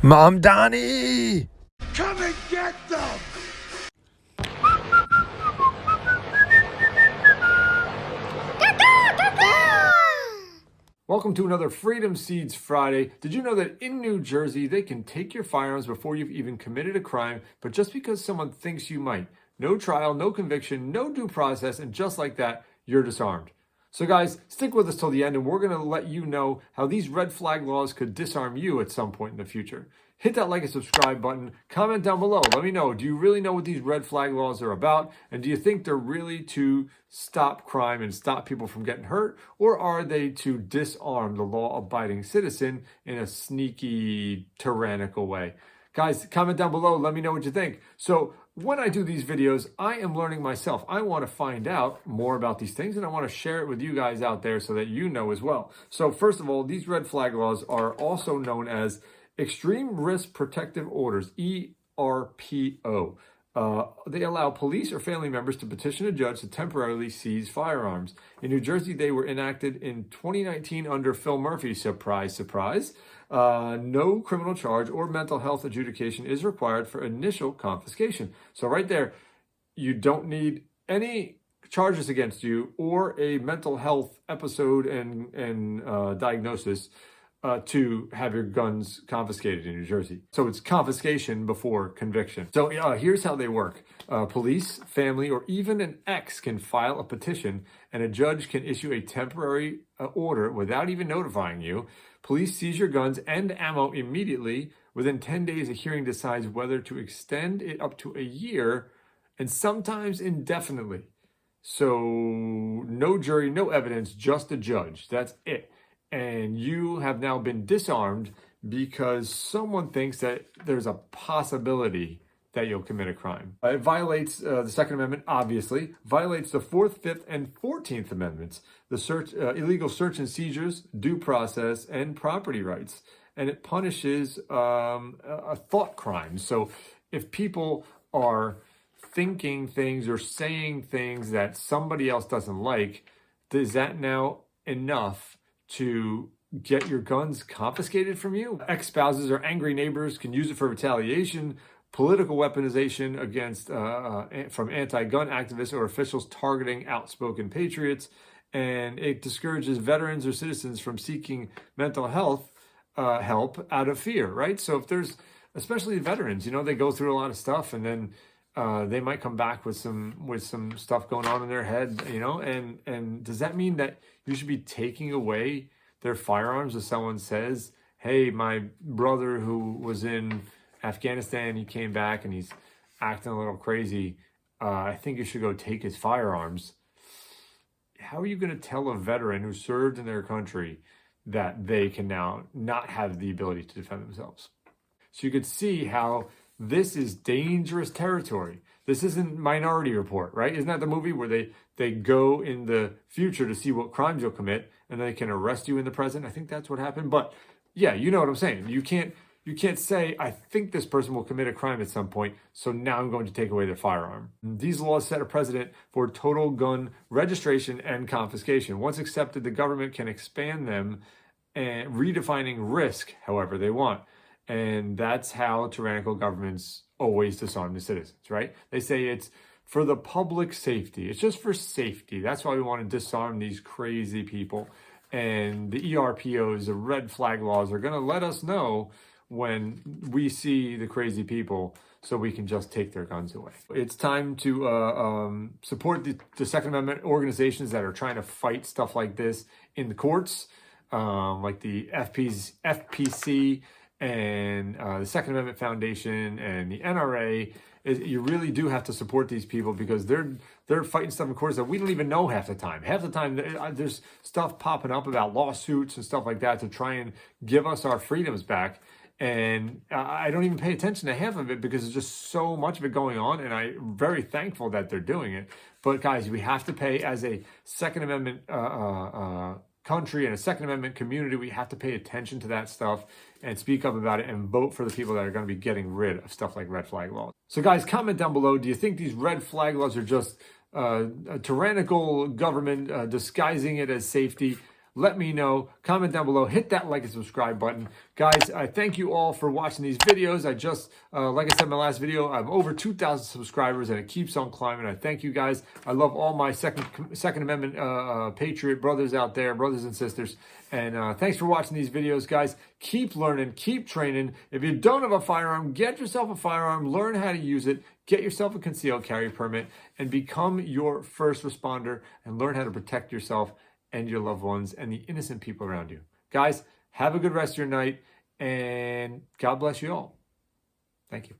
Mom Donnie! Come and get them! Welcome to another Freedom Seeds Friday. Did you know that in New Jersey, they can take your firearms before you've even committed a crime, but just because someone thinks you might? No trial, no conviction, no due process, and just like that, you're disarmed. So guys, stick with us till the end, and we're going to let you know how these red flag laws could disarm you at some point in the future. Hit that like and subscribe button. Comment down below. Let me know, do you really know what these red flag laws are about? And do you think they're really to stop crime and stop people from getting hurt? Or are they to disarm the law-abiding citizen in a sneaky, tyrannical way? Guys, comment down below. Let me know what you think. So when I do these videos, I am learning myself. I want to find out more about these things, and I want to share it with you guys out there so that you know as well. So first of all, these red flag laws are also known as Extreme Risk Protective Orders, ERPO. They allow police or family members to petition a judge to temporarily seize firearms. In New Jersey, they were enacted in 2019 under Phil Murphy. Surprise, surprise. No criminal charge or mental health adjudication is required for initial confiscation. So right there, you don't need any charges against you or a mental health episode and diagnosis to have your guns confiscated in New Jersey. So it's confiscation before conviction. So here's how they work. Police, family, or even an ex can file a petition, and a judge can issue a temporary order without even notifying you. Police seize your guns and ammo immediately. Within 10 days, a hearing decides whether to extend it up to a year and sometimes indefinitely. So no jury, no evidence, just a judge. That's it. And you have now been disarmed because someone thinks that there's a possibility that you'll commit a crime. It violates the Second Amendment, obviously, violates the 4th, 5th, and 14th Amendments, the illegal search and seizures, due process, and property rights. And it punishes a thought crime. So if people are thinking things or saying things that somebody else doesn't like, is that now enough to get your guns confiscated from you? Ex-spouses or angry neighbors can use it for retaliation, political weaponization against from anti-gun activists or officials targeting outspoken patriots, and it discourages veterans or citizens from seeking mental health help out of fear, right? So if there's, especially veterans, you know, they go through a lot of stuff, and then they might come back with some stuff going on in their head, you know, and does that mean that you should be taking away their firearms if someone says, hey, my brother who was in Afghanistan, he came back and he's acting a little crazy, I think you should go take his firearms. How are you going to tell a veteran who served in their country that they can now not have the ability to defend themselves? So you could see how this is dangerous territory. This isn't Minority Report, right? Isn't that the movie where they go in the future to see what crimes you'll commit and they can arrest you in the present? I think that's what happened. But yeah, you know what I'm saying. You can't say, I think this person will commit a crime at some point, so now I'm going to take away their firearm. These laws set a precedent for total gun registration and confiscation. Once accepted, the government can expand them, and redefining risk however they want. And that's how tyrannical governments always disarm the citizens, right? They say it's for the public safety. It's just for safety. That's why we want to disarm these crazy people. And the ERPOs, the red flag laws, are going to let us know when we see the crazy people so we can just take their guns away. It's time to support the Second Amendment organizations that are trying to fight stuff like this in the courts, like the FPC, and the Second Amendment Foundation and the NRA. You really do have to support these people because they're fighting stuff in courts that we don't even know half the time. Half the time, there's stuff popping up about lawsuits and stuff like that to try and give us our freedoms back. And I don't even pay attention to half of it because there's just so much of it going on, and I'm very thankful that they're doing it. But guys, we have to pay as a Second Amendment country and a Second Amendment community. We have to pay attention to that stuff and speak up about it and vote for the people that are going to be getting rid of stuff like red flag laws. So guys, comment down below. Do you think these red flag laws are just a tyrannical government disguising it as safety? Let me know. Comment down below. Hit that like and subscribe button. Guys, I thank you all for watching these videos. I just, like I said in my last video, I have over 2,000 subscribers and it keeps on climbing. I thank you guys. I love all my Second Amendment Patriot brothers out there, brothers and sisters. And thanks for watching these videos, guys. Keep learning, keep training. If you don't have a firearm, get yourself a firearm, learn how to use it, get yourself a concealed carry permit, and become your first responder and learn how to protect yourself and your loved ones and the innocent people around you. Guys, have a good rest of your night, and God bless you all. Thank you.